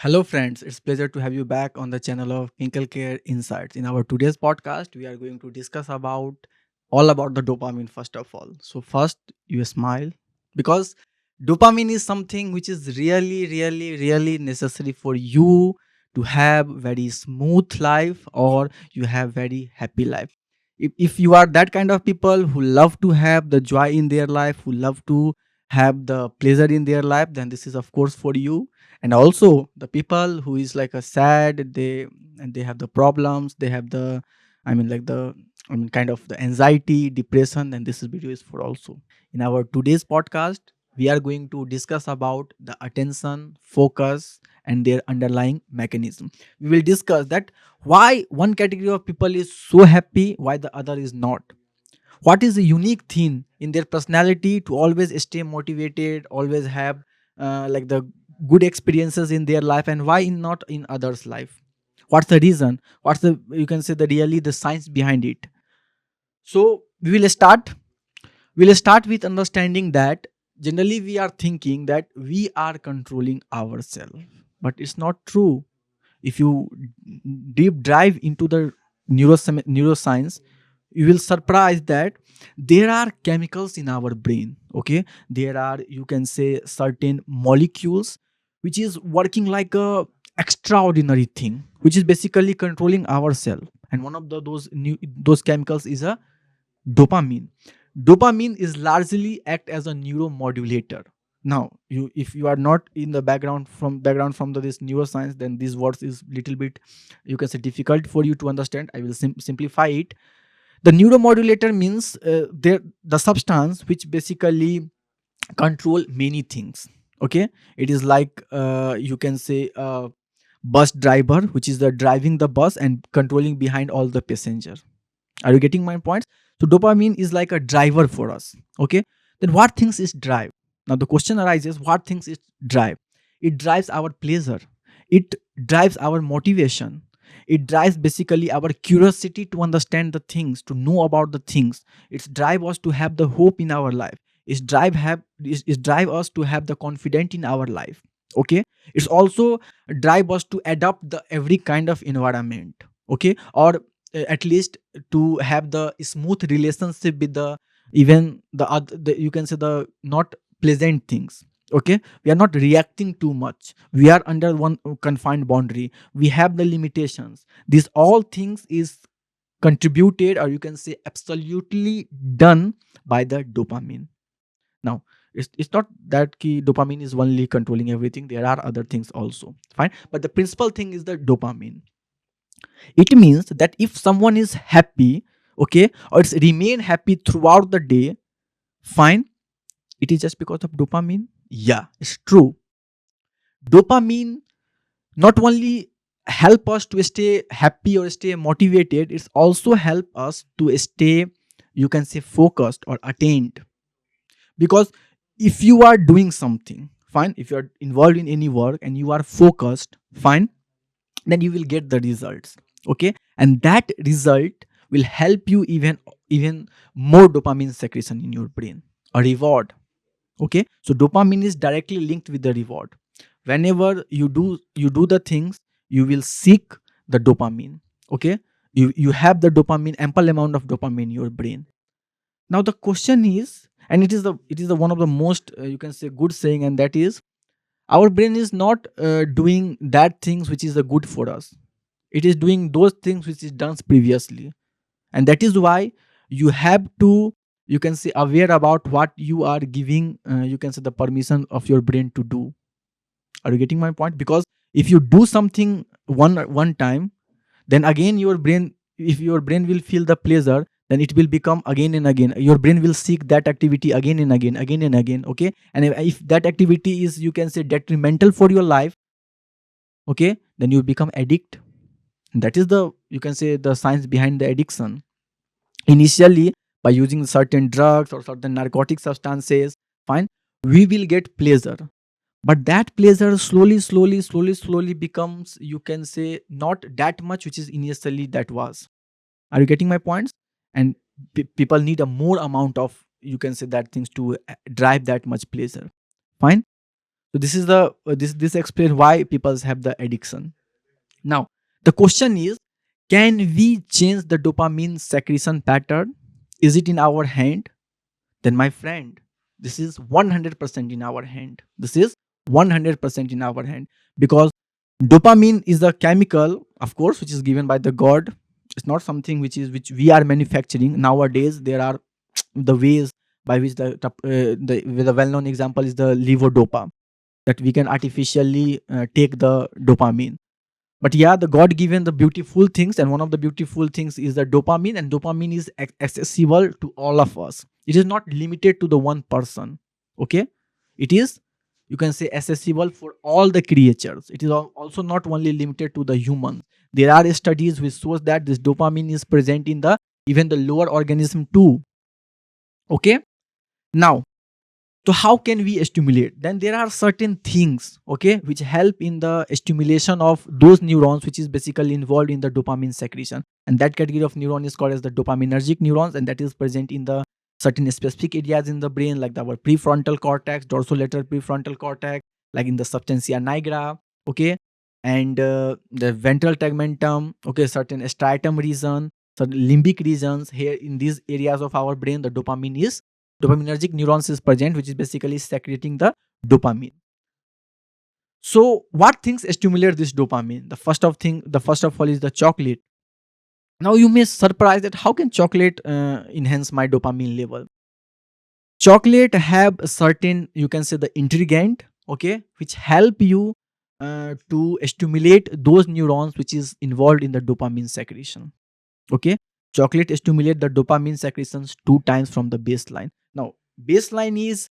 Hello, friends. It's pleasure to have you back on the channel of Clinical Care Insights. In our today's podcast, we are going to discuss about all about the dopamine first of all. So first, you smile because dopamine is something which is really necessary for you to have very smooth life or you have very happy life. If you are that kind of people who love to have the joy in their life, who love to have the pleasure in their life, then this is of course for you. And also the people who is like a sad, they have the problems, they have the kind of the anxiety, depression, then this video is for also. In our today's podcast, we are going to discuss about the attention, focus, and their underlying mechanism. We will discuss that why one category of people is so happy, why the other is not. What is the unique thing in their personality to always stay motivated, always have like the good experiences in their life, and why not in others' life? What's the reason? What's the, you can say, the really the science behind it? So we'll start with understanding that generally we are thinking that we are controlling ourselves, but it's not true. If you deep dive into the neuroscience, you will surprise that there are chemicals in our brain. Okay, there are, you can say, certain molecules which is working like a extraordinary thing, which is basically controlling ourselves. And one of those chemicals is a dopamine. Dopamine is largely act as a neuromodulator. Now you, if you are not in the background from this neuroscience, then these words is little bit, you can say, difficult for you to understand. I will simplify it. The neuromodulator means the substance which basically control many things. Okay, it is like, you can say, bus driver, which is the driving the bus and controlling behind all the passengers. Are you getting my points? So dopamine is like a driver for us. Okay. Then what things is drive? Now the question arises, what things is drive? It drives our pleasure. It drives our motivation. It drives basically our curiosity to understand the things, to know about the things. It's drive us to have the hope in our life. It's drive us to have the confidence in our life. Okay. It's also drive us to adapt the every kind of environment. Okay. Or at least to have the smooth relationship with the, even the other, you can say, the not pleasant things. Okay, we are not reacting too much, we are under one confined boundary, we have the limitations. These all things is contributed, or you can say absolutely done by the dopamine. Now it's not that key dopamine is only controlling everything, there are other things also, fine, but the principal thing is the dopamine. It means that if someone is happy, okay, or it's remain happy throughout the day, fine, it is just because of dopamine. Yeah, it's true. Dopamine not only help us to stay happy or stay motivated, it's also help us to stay, you can say, focused or attained. Because if you are doing something, fine, if you are involved in any work and you are focused, fine, then you will get the results. Okay, and that result will help you even more dopamine secretion in your brain, a reward. Okay, so dopamine is directly linked with the reward. Whenever you do the things, you will seek the dopamine. Okay, you have the dopamine, ample amount of dopamine in your brain. Now the question is, and it is the one of the most, you can say, good saying, and that is, our brain is not doing that things which is the good for us. It is doing those things which is done previously, and that is why you have to, you can say, aware about what you are giving, you can say, the permission of your brain to do. Are you getting my point? Because if you do something one time, then again your brain, if your brain will feel the pleasure, then it will become again and again, your brain will seek that activity again and again, again and again. Okay, and if that activity is, you can say, detrimental for your life, okay, then you become addict. That is the, you can say, the science behind the addiction. Initially, by using certain drugs or certain narcotic substances, fine, we will get pleasure, but that pleasure slowly becomes, you can say, not that much which is initially that was. Are you getting my points? And people need a more amount of, you can say, that things to drive that much pleasure, fine. So this is the this explains why people have the addiction. Now the question is, can we change the dopamine secretion pattern? Is it in our hand? Then my friend, this is 100% in our hand. This is 100% in our hand, because dopamine is a chemical, of course, which is given by the god. It's not something which we are manufacturing nowadays. There are the ways by which the well-known example is the levodopa, that we can artificially take the dopamine. But yeah, the god given the beautiful things, and one of the beautiful things is the dopamine, and dopamine is accessible to all of us. It is not limited to the one person. Okay, it is, you can say, accessible for all the creatures. It is also not only limited to the humans. There are studies which shows that this dopamine is present in the even the lower organism too. Okay, now, so how can we stimulate? Then there are certain things, okay, which help in the stimulation of those neurons which is basically involved in the dopamine secretion. And that category of neuron is called as the dopaminergic neurons, and that is present in the certain specific areas in the brain, like our prefrontal cortex, dorsolateral prefrontal cortex, like in the substantia nigra, okay, and the ventral tegmentum, okay, certain striatum region, certain limbic regions. Here in these areas of our brain, the dopaminergic neurons is present, which is basically secreting the dopamine. So what things stimulate this dopamine? The first of all is the chocolate. Now you may surprise that how can chocolate enhance my dopamine level? Chocolate have a certain, you can say, the intriguant, okay, which help you to stimulate those neurons which is involved in the dopamine secretion. Okay, chocolate stimulate the dopamine secretions 2 times from the baseline. Now baseline is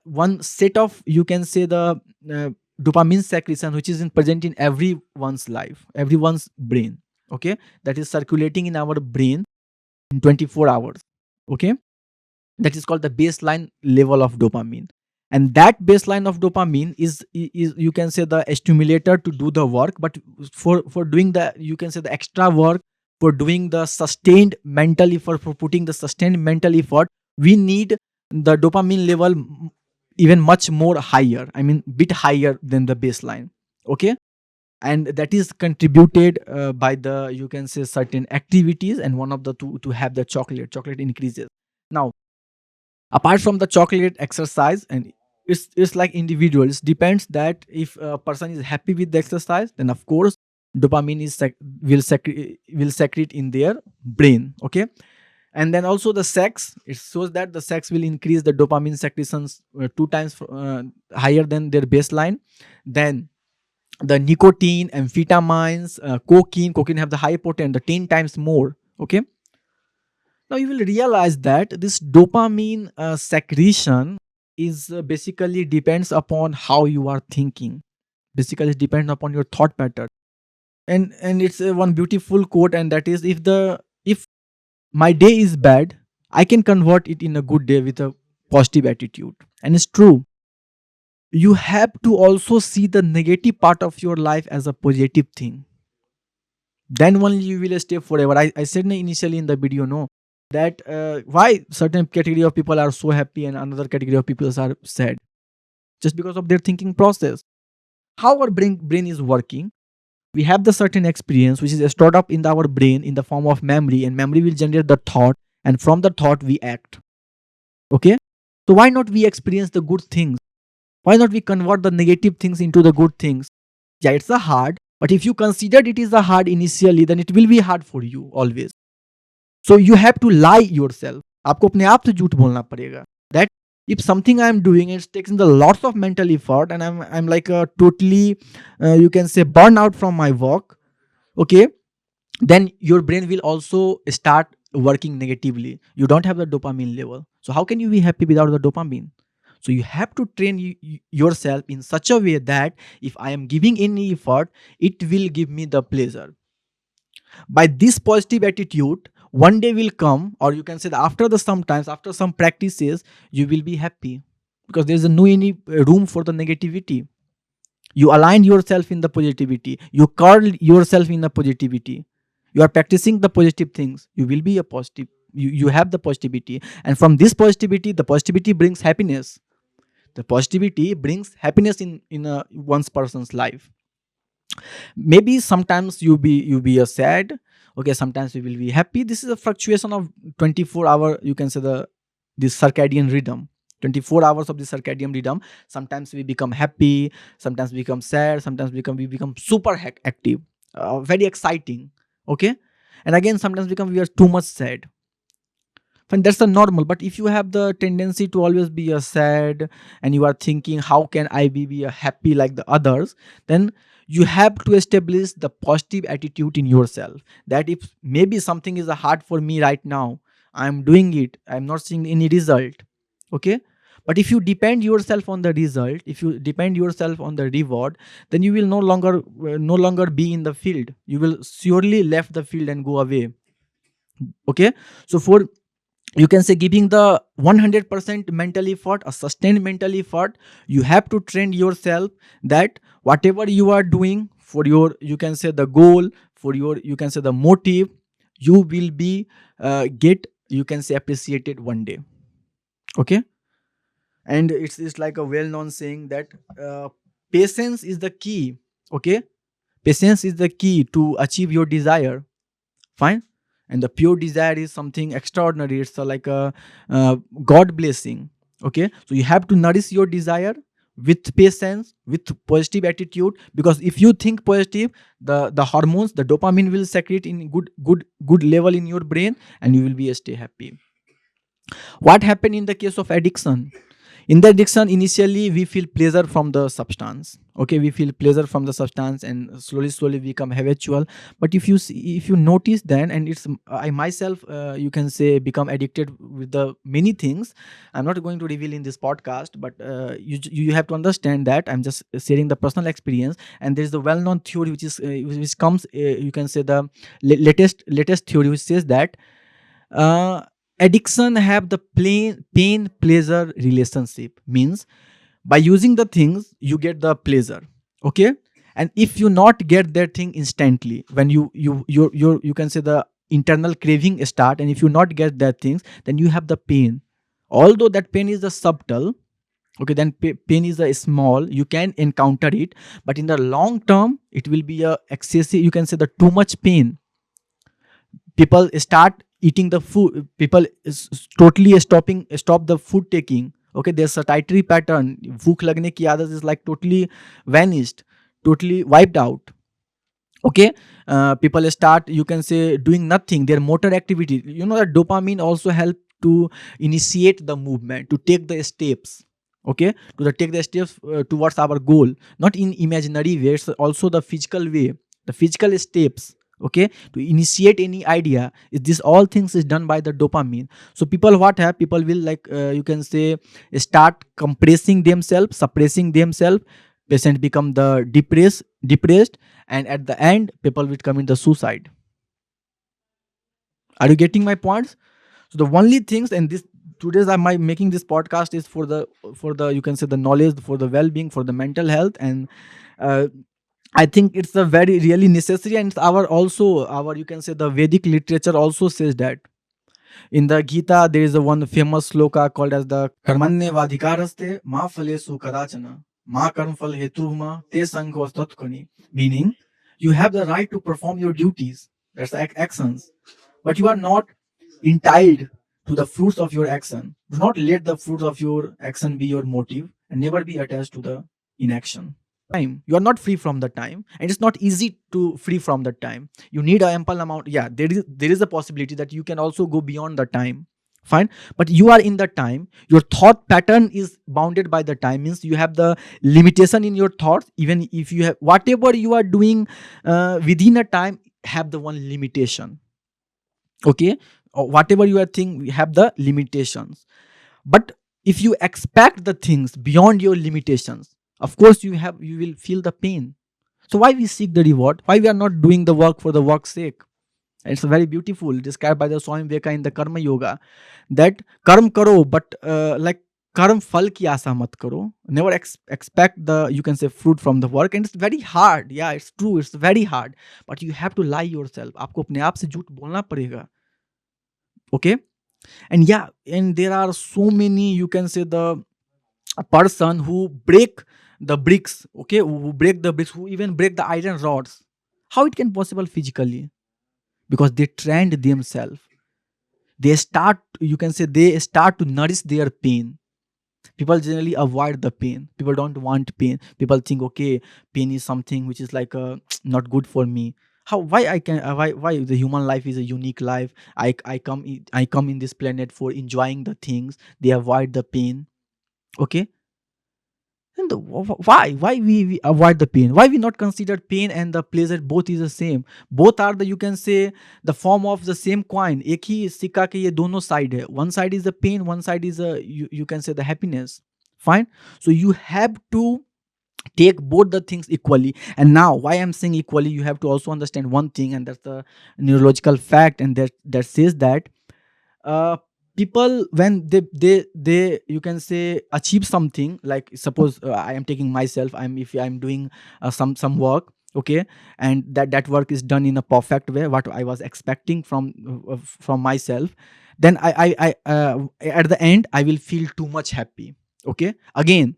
one set of, you can say, the uh, dopamine secretion which is present in everyone's life, everyone's brain. Okay, that is circulating in our brain in 24 hours. Okay, that is called the baseline level of dopamine. And that baseline of dopamine is, you can say, the stimulator to do the work. But for doing the, you can say, the extra work, for doing the sustained mental effort, for putting the sustained mental effort, we need the dopamine level even much more higher, I mean bit higher than the baseline. Okay, and that is contributed by the, you can say, certain activities, and one of the two to have the chocolate increases. Now apart from the chocolate exercise, and it's like individuals depends, that if a person is happy with the exercise, then of course dopamine will secrete in their brain. Okay, and then also the sex, it shows that the sex will increase the dopamine secretions 2 times higher than their baseline. Then the nicotine, amphetamines, cocaine have the high potent, the 10 times more. Okay, now you will realize that this dopamine secretion is basically depends upon how you are thinking. Basically, it depends upon your thought pattern. And it's one beautiful quote, and that is, if my day is bad, I can convert it in a good day with a positive attitude. And it's true. You have to also see the negative part of your life as a positive thing. Then only you will stay forever. I said initially in the video, no, that why certain category of people are so happy and another category of people are sad, just because of their thinking process. How our brain is working, we have the certain experience which is stored up in our brain in the form of memory, and memory will generate the thought, and from the thought we act. Okay, so why not we experience the good things? Why not we convert the negative things into the good things? Yeah, it's a hard, but if you considered it is a hard initially, then it will be hard for you always. So you have to lie yourself. आपको अपने आप से झूठ बोलना पड़ेगा. That if something I'm doing, it's taking the lots of mental effort, and I'm like totally, you can say, burn out from my work. Okay, then your brain will also start working negatively. You don't have the dopamine level. So how can you be happy without the dopamine? So you have to train yourself in such a way that if I am giving any effort, it will give me the pleasure. By this positive attitude, one day will come, or you can say that after the sometimes after some practices, you will be happy, because there is no any room for the negativity. You align yourself in the positivity, you curl yourself in the positivity, you are practicing the positive things, you will be a positive. You have the positivity, and from this positivity, the positivity brings happiness. The positivity brings happiness in one's person's life. Maybe sometimes you be a sad, okay, sometimes you will be happy. This is a fluctuation of 24-hour, you can say, the circadian rhythm. 24 hours of the circadian rhythm. Sometimes we become happy, sometimes we become sad, sometimes we become super active, very exciting, okay, and again sometimes become we are too much sad. Fine, that's the normal. But if you have the tendency to always be a sad, and you are thinking, how can I be a happy like the others? Then you have to establish the positive attitude in yourself. That if maybe something is hard for me right now, I'm doing it. I'm not seeing any result. Okay. But if you depend yourself on the result, if you depend yourself on the reward, then you will no longer be in the field. You will surely left the field and go away. Okay. So for, you can say, giving the 100% mental effort, a sustained mental effort, you have to train yourself that whatever you are doing for your, you can say, the goal, for your, you can say, the motive, you will be get, you can say, appreciated one day. Okay. And it's like a well known saying that patience is the key. Okay. Patience is the key to achieve your desire. Fine. And the pure desire is something extraordinary. It's like a god blessing. Okay. So you have to nourish your desire with patience, with positive attitude, because if you think positive, the hormones, the dopamine will secrete in good level in your brain, and you will be stay happy. What happened in the case of addiction? In the addiction, initially we feel pleasure from the substance. Okay, we feel pleasure from the substance, and slowly we become habitual. But if you see, if you notice, then, and it's, I myself, you can say, become addicted with the many things. I'm not going to reveal in this podcast, but you have to understand that I'm just sharing the personal experience. And there's the well-known theory which comes, you can say, the latest theory, which says that uh, addiction have the pain pleasure relationship. Means by using the things you get the pleasure. Okay. And if you not get that thing instantly, when you can say the internal craving start, and if you not get that things, then you have the pain. Although that pain is the subtle, okay, then pain is a small, you can encounter it, but in the long term it will be a excessive, you can say, the too much pain. People start eating the food, people is totally stop the food taking. Okay, there's a dietary pattern, भूख लगने की आदत is like totally vanished, totally wiped out. Okay. People start, you can say, doing nothing, their motor activity. You know that dopamine also help to initiate the movement, to take the steps. Okay, take the steps towards our goal, not in imaginary way, it's also the physical way, the physical steps. Okay, to initiate any idea, is this all things is done by the dopamine. So people, what have people will, like, you can say, start compressing themselves, suppressing themselves. Patient become the depressed, and at the end people will come into suicide. Are you getting my points? So the only things, and this, today's am I making this podcast is for the you can say, the knowledge, for the well-being, for the mental health. And uh, I think it's a very really necessary, and it's our also our, you can say, the Vedic literature also says that. In the Gita, there is a one famous sloka called as the Karmanye Vadikaraste Ma Phalesu Kadachana Ma Karmphal Hetuma Te Sanghvastatkhani. Meaning, you have the right to perform your duties, that's actions, but you are not entitled to the fruits of your action. Do not let the fruits of your action be your motive, and never be attached to the inaction. Time, you are not free from the time, and it's not easy to free from the time. You need a ample amount. Yeah, there is a possibility that you can also go beyond the time. Fine. But you are in the time, your thought pattern is bounded by the time, means you have the limitation in your thoughts. Even if you have whatever you are doing within a time, have the one limitation. Okay. Or whatever you are thinking, we have the limitations. But if you expect the things beyond your limitations, of course you will feel the pain. So why we seek the reward? Why we are not doing the work for the work's sake? It's very beautiful, described by the Swami Viveka in the Karma Yoga, that karm karo, but like karm phal ki aasa mat karo. Never expect the, you can say, fruit from the work. And it's very hard. Yeah, it's true. It's very hard. But you have to lie yourself. आपको अपने आप से झूठ बोलना पड़ेगा. Okay. And yeah, and there are so many, you can say, the a person who break the bricks, okay, who break the bricks, who even break the iron rods, how it can possible physically? Because they trained themselves. They start, you can say, they start to nourish their pain. People generally avoid the pain. People don't want pain. People think, okay, pain is something which is like not good for me. How, why I can, why the human life is a unique life. I come in this planet for enjoying the things. They avoid the pain. Okay. And why we avoid the pain? Why we not consider pain and the pleasure both is the same? Both are the, you can say, the form of the same coin. एक ही सिक्का के ये दोनों side है. One side is the pain, one side is a, you can say, the happiness. Fine. So you have to take both the things equally. And now why I'm saying equally, you have to also understand one thing, and that's the neurological fact, and that says that uh, people, when they, you can say, achieve something, like suppose I am taking myself, I'm, if I'm doing some work, okay, and that work is done in a perfect way, what I was expecting from myself, then I at the end I will feel too much happy. Okay, again,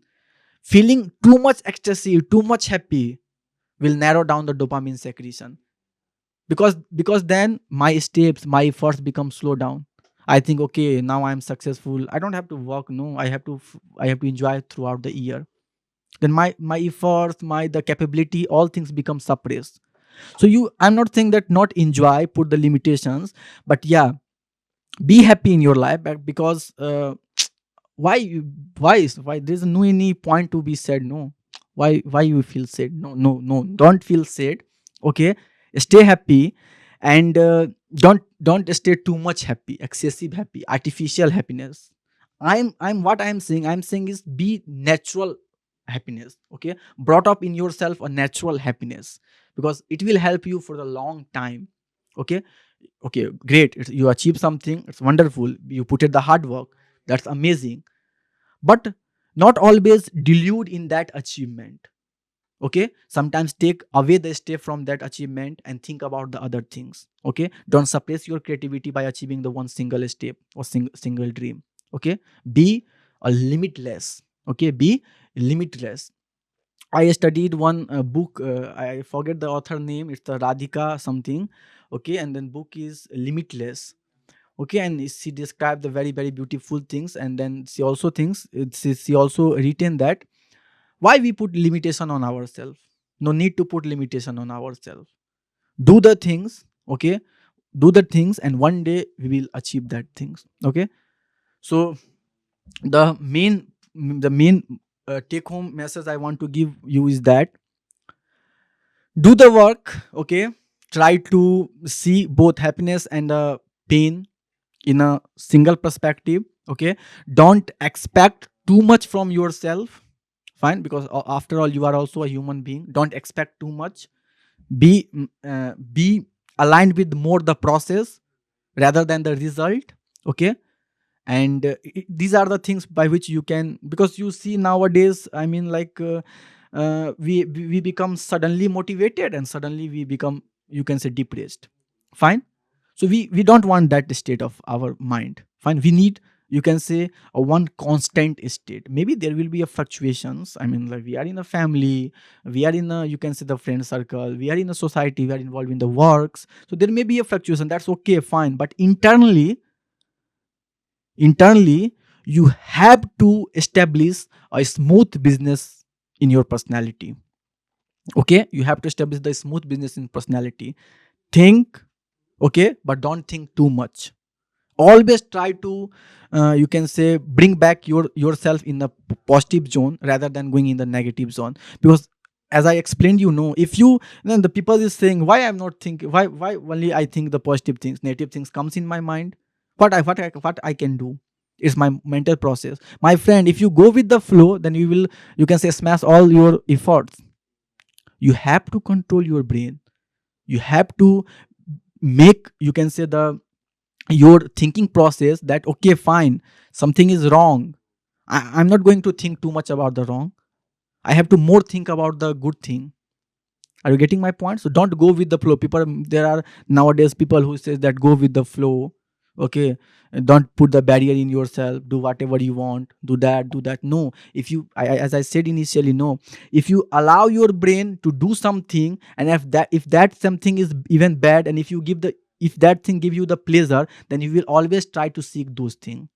feeling too much ecstasy, too much happy will narrow down the dopamine secretion, because then my steps, my efforts become slow down. I think, okay, now I'm successful, I don't have to work, no, I have to enjoy throughout the year. Then my efforts, my the capability, all things become suppressed. So you, I'm not saying that not enjoy, put the limitations, but yeah, be happy in your life, because why why there's no any point to be sad, no. Why you feel sad? No, no, no, don't feel sad. Okay, stay happy. And don't stay too much happy, excessive happy, artificial happiness. I'm what I'm saying is be natural happiness. Okay, brought up in yourself a natural happiness, because it will help you for the long time. Okay, okay, great, you achieve something, it's wonderful, you put it the hard work, that's amazing. But not always delude in that achievement. Okay, sometimes take away the step from that achievement and think about the other things. Okay, don't suppress your creativity by achieving the one single step or single dream. Okay, be a limitless. Okay, be limitless. I studied one book, I forget the author name, it's the Radhika something. Okay, and then book is Limitless. Okay, and she described the very very beautiful things, and then she also thinks she also written that why we put limitation on ourselves. No need to put limitation on ourselves. Do the things. Okay, do the things, and one day we will achieve that things. Okay, so the main take home message I want to give you is that do the work. Okay, try to see both happiness and pain in a single perspective. Okay, don't expect too much from yourself. Fine, because after all you are also a human being. Don't expect too much. Be aligned with more the process rather than the result. Okay, and these are the things by which you can, because you see nowadays, I mean, like we become suddenly motivated and suddenly we become, you can say, depressed. Fine, so we don't want that state of our mind. Fine, we need, you can say, a one constant state. Maybe there will be a fluctuations, I mean, like we are in a family, we are in a, you can say, the friend circle, we are in a society, we are involved in the works, so there may be a fluctuation, that's okay, fine. But internally you have to establish a smooth business in your personality. Okay, you have to establish the smooth business in personality. Think, okay, but don't think too much. Always try to you can say bring back yourself in the positive zone rather than going in the negative zone. Because as I explained, if you, then the people is saying, why I'm not thinking, why only I think the positive things, negative things comes in my mind. What I can do, it's my mental process. My friend, if you go with the flow, then you will, you can say, smash all your efforts. You have to control your brain. You have to make, you can say, the your thinking process that, okay, fine, something is wrong. I'm not going to think too much about the wrong. I have to more think about the good thing. Are you getting my point? So don't go with the flow. People, there are nowadays people who says that go with the flow. Okay, don't put the barrier in yourself, do whatever you want, do that. No, if you as I said initially, no, if you allow your brain to do something, and if that something is even bad, and if that thing give you the pleasure, then you will always try to seek those things.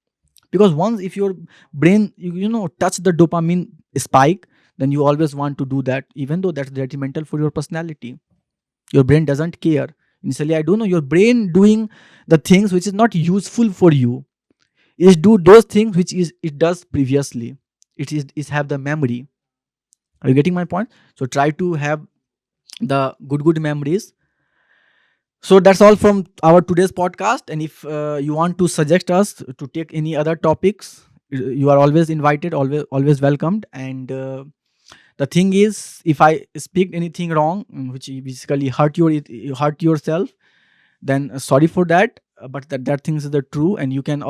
Because once if your brain touch the dopamine spike, then you always want to do that, even though that's detrimental for your personality. Your brain doesn't care. Initially, I don't know, your brain doing the things which is not useful for you, is do those things which is it does previously. It is have the memory. Are you getting my point? So try to have the good memories. So that's all from our today's podcast. And if you want to suggest us to take any other topics, you are always invited, always welcomed. And the thing is, if I speak anything wrong, which basically hurt yourself, then sorry for that. But that things is the true, and you can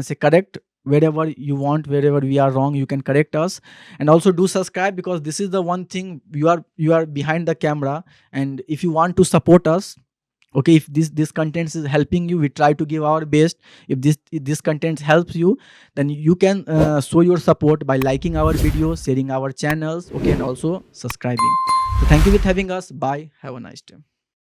say correct wherever you want, wherever we are wrong, you can correct us. And also do subscribe, because this is the one thing, you are behind the camera. And if you want to support us, okay, if this content is helping you, we try to give our best. If this content helps you, then you can show your support by liking our videos, sharing our channels, okay, and also subscribing. So thank you with having us. Bye, have a nice day.